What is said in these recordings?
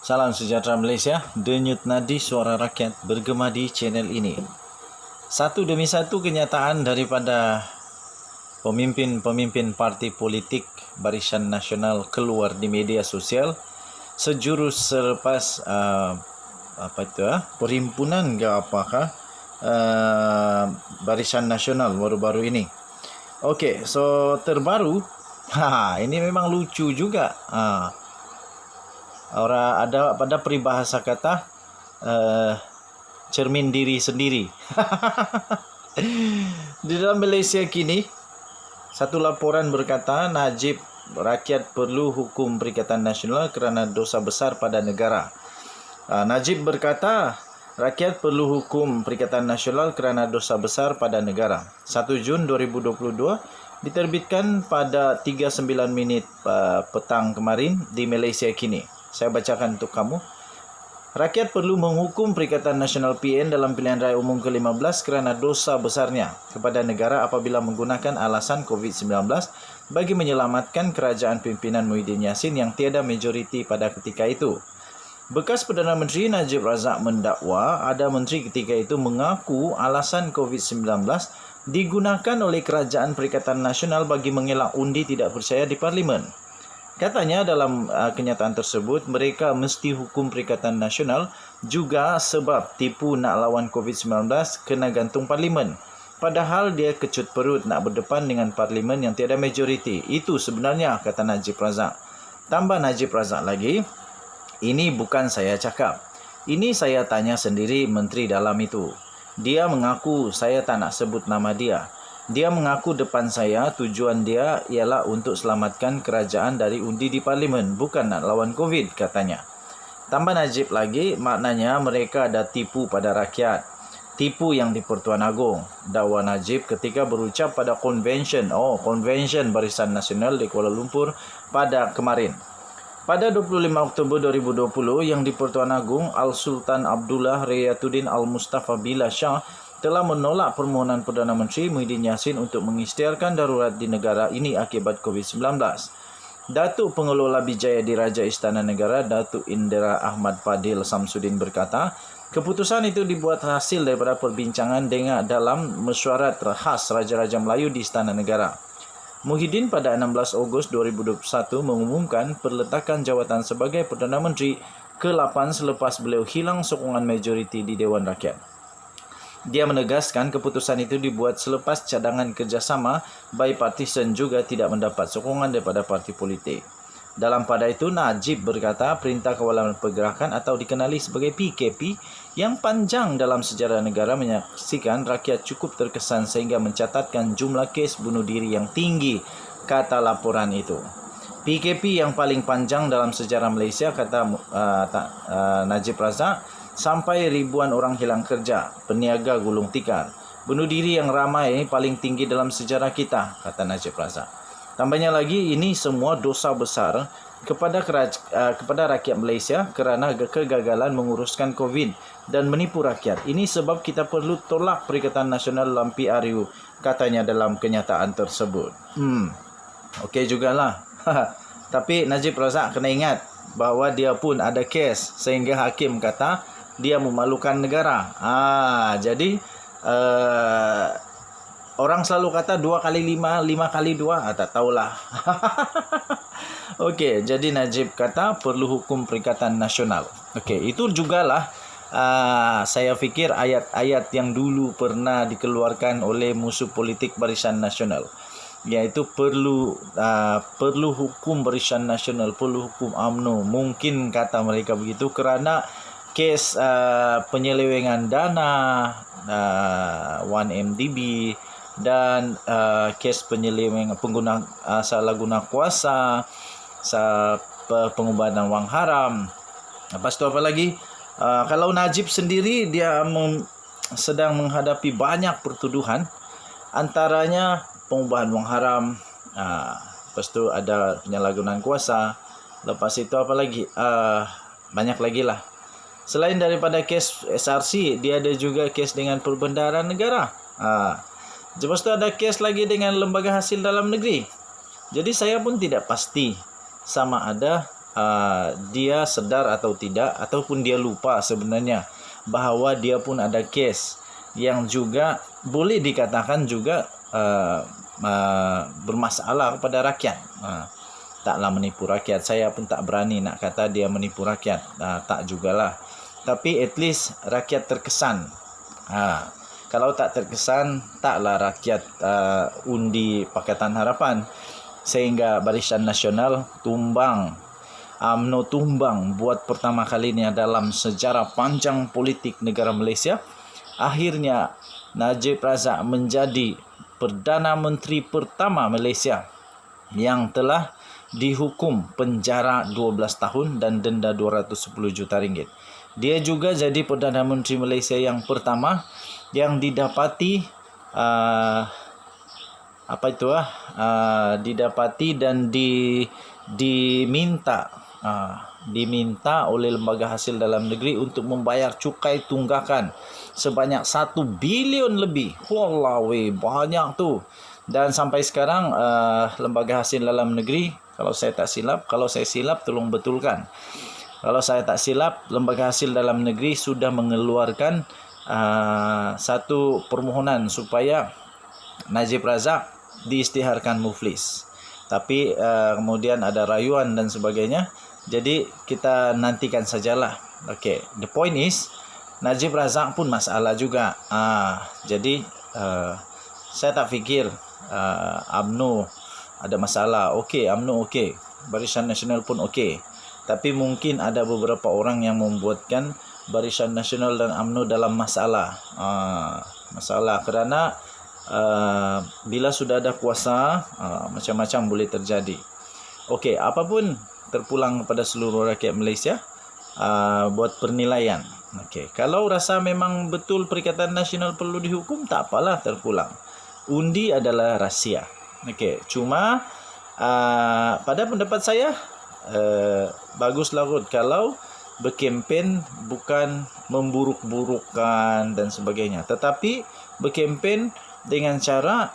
Salam sejahtera Malaysia, denyut nadi suara rakyat bergema di channel ini. Satu demi satu kenyataan daripada pemimpin-pemimpin parti politik Barisan Nasional keluar di media sosial sejurus selepas perhimpunan ke apakah Barisan Nasional baru-baru ini. Okey, so terbaru, ini memang lucu juga. Orang ada pada peribahasa kata cermin diri sendiri. Di dalam Malaysia kini, satu laporan berkata Najib rakyat perlu hukum Perikatan Nasional kerana dosa besar pada negara. Najib berkata rakyat perlu hukum Perikatan Nasional kerana dosa besar pada negara. 1 Jun 2022 diterbitkan pada 3:09 petang kemarin di Malaysia kini. Saya bacakan untuk kamu. Rakyat perlu menghukum Perikatan Nasional PN dalam pilihan raya umum ke-15 kerana dosa besarnya kepada negara apabila menggunakan alasan COVID-19 bagi menyelamatkan kerajaan pimpinan Muhyiddin Yassin yang tiada majoriti pada ketika itu. Bekas Perdana Menteri Najib Razak mendakwa ada menteri ketika itu mengaku alasan COVID-19 digunakan oleh Kerajaan Perikatan Nasional bagi mengelak undi tidak percaya di Parlimen. Katanya dalam kenyataan tersebut, mereka mesti hukum Perikatan Nasional juga sebab tipu nak lawan COVID-19 kena gantung Parlimen. Padahal dia kecut perut nak berdepan dengan Parlimen yang tiada majoriti. Itu sebenarnya, kata Najib Razak. Tambah Najib Razak lagi, ini bukan saya cakap. Ini saya tanya sendiri Menteri Dalam itu. Dia mengaku saya tak nak sebut nama dia. Dia mengaku depan saya tujuan dia ialah untuk selamatkan kerajaan dari undi di Parlimen, bukan nak lawan COVID, katanya. Tambah Najib lagi, maknanya mereka ada tipu pada rakyat. Tipu yang di Pertuan Agong. Dakwa Najib ketika berucap pada konvensyen Barisan Nasional di Kuala Lumpur pada kemarin. Pada 25 Oktober 2020 yang di Pertuan Agong, Al-Sultan Abdullah Rayatuddin Al-Mustafa Billah Shah telah menolak permohonan Perdana Menteri Muhyiddin Yassin untuk mengisytiharkan darurat di negara ini akibat COVID-19. Datuk Pengelola Bijaya Diraja Istana Negara, Datuk Indira Ahmad Fadil Samsudin berkata, keputusan itu dibuat hasil daripada perbincangan dalam mesyuarat khas Raja-Raja Melayu di Istana Negara. Muhyiddin pada 16 Ogos 2021 mengumumkan perletakan jawatan sebagai Perdana Menteri ke-8 selepas beliau hilang sokongan majoriti di Dewan Rakyat. Dia menegaskan keputusan itu dibuat selepas cadangan kerjasama bipartisan juga tidak mendapat sokongan daripada parti politik. Dalam pada itu, Najib berkata Perintah Kawalan Pergerakan atau dikenali sebagai PKP yang panjang dalam sejarah negara menyaksikan rakyat cukup terkesan sehingga mencatatkan jumlah kes bunuh diri yang tinggi, kata laporan itu. PKP yang paling panjang dalam sejarah Malaysia, kata Najib Razak, sampai ribuan orang hilang kerja, peniaga gulung tikar. Bunuh diri yang ramai paling tinggi dalam sejarah kita, kata Najib Razak. Tambahnya lagi, ini semua dosa besar kepada rakyat Malaysia kerana kegagalan menguruskan COVID dan menipu rakyat. Ini sebab kita perlu tolak Perikatan Nasional dalam PRU, katanya dalam kenyataan tersebut. Okey jugalah. Tapi Najib Razak kena ingat bahawa dia pun ada kes sehingga hakim kata dia memalukan negara. Jadi orang selalu kata 2 kali 5, 5 kali 2. Tak tahulah. Okey, jadi Najib kata perlu hukum Perikatan Nasional. Okey, itu jugalah saya fikir ayat-ayat yang dulu pernah dikeluarkan oleh musuh politik Barisan Nasional, iaitu perlu hukum Barisan Nasional, perlu hukum UMNO. Mungkin kata mereka begitu kerana kes penyelewengan dana 1MDB dan kes penyelewengan pengguna salah guna kuasa, pengumbahan wang haram. Lepas tu apa lagi? Kalau Najib sendiri dia sedang menghadapi banyak pertuduhan, antaranya pengubahan wang haram, lepas tu ada penyalahgunaan kuasa, lepas itu apa lagi? Banyak lagi lah. Selain daripada kes SRC, dia ada juga kes dengan perbendaharaan negara. Lepas tu ada kes lagi dengan lembaga hasil dalam negeri. Jadi saya pun tidak pasti sama ada dia sedar atau tidak, ataupun dia lupa sebenarnya bahawa dia pun ada kes yang juga boleh dikatakan juga bermasalah kepada rakyat. Taklah menipu rakyat. Saya pun tak berani nak kata dia menipu rakyat. Tak jugalah. Tapi at least rakyat terkesan. Kalau tak terkesan, taklah rakyat undi Pakatan Harapan. Sehingga Barisan Nasional tumbang. UMNO tumbang buat pertama kalinya dalam sejarah panjang politik negara Malaysia. Akhirnya Najib Razak menjadi Perdana Menteri pertama Malaysia yang telah dihukum penjara 12 tahun dan denda 210 juta ringgit. Dia juga jadi Perdana Menteri Malaysia yang pertama yang didapati didapati dan diminta oleh lembaga hasil dalam negeri untuk membayar cukai tunggakan sebanyak 1 bilion lebih. Wallahi, banyak tu. Dan sampai sekarang lembaga hasil dalam negeri, kalau saya silap tolong betulkan. Kalau saya tak silap, lembaga hasil dalam negeri sudah mengeluarkan satu permohonan supaya Najib Razak diisytiharkan muflis. Tapi kemudian ada rayuan dan sebagainya. Jadi kita nantikan sajalah. Okay, the point is Najib Razak pun masalah juga. Jadi saya tak fikir UMNO ada masalah. Okey, UMNO okey. Barisan Nasional pun okey. Tapi mungkin ada beberapa orang yang membuatkan Barisan Nasional dan UMNO dalam masalah. Masalah kerana bila sudah ada kuasa, macam-macam boleh terjadi. Okey, apapun terpulang kepada seluruh rakyat Malaysia buat penilaian. Okey, kalau rasa memang betul Perikatan Nasional perlu dihukum, tak apalah terpulang. Undi adalah rahsia. Okey, cuma pada pendapat saya baguslah kot kalau berkempen bukan memburuk-burukkan dan sebagainya, tetapi berkempen dengan cara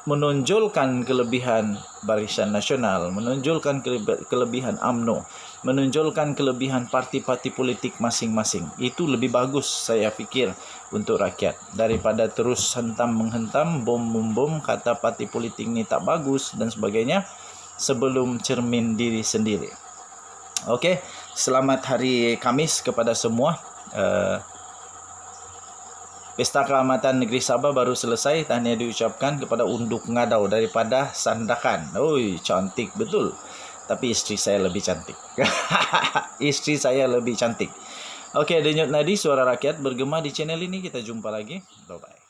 menonjolkan kelebihan Barisan Nasional, menonjolkan kelebihan UMNO, menonjolkan kelebihan parti-parti politik masing-masing. Itu lebih bagus saya fikir untuk rakyat daripada terus hentam-menghentam, bom-bom, kata parti politik ni tak bagus dan sebagainya sebelum cermin diri sendiri. Okey, selamat hari Khamis kepada semua. Pesta Keamatan Negeri Sabah baru selesai. Tahniah diucapkan kepada Unduk Ngadau daripada Sandakan. Oi, cantik betul. Tapi isteri saya lebih cantik. Isteri saya lebih cantik. Okey, denyut nadi suara rakyat bergema di channel ini. Kita jumpa lagi. Bye-bye.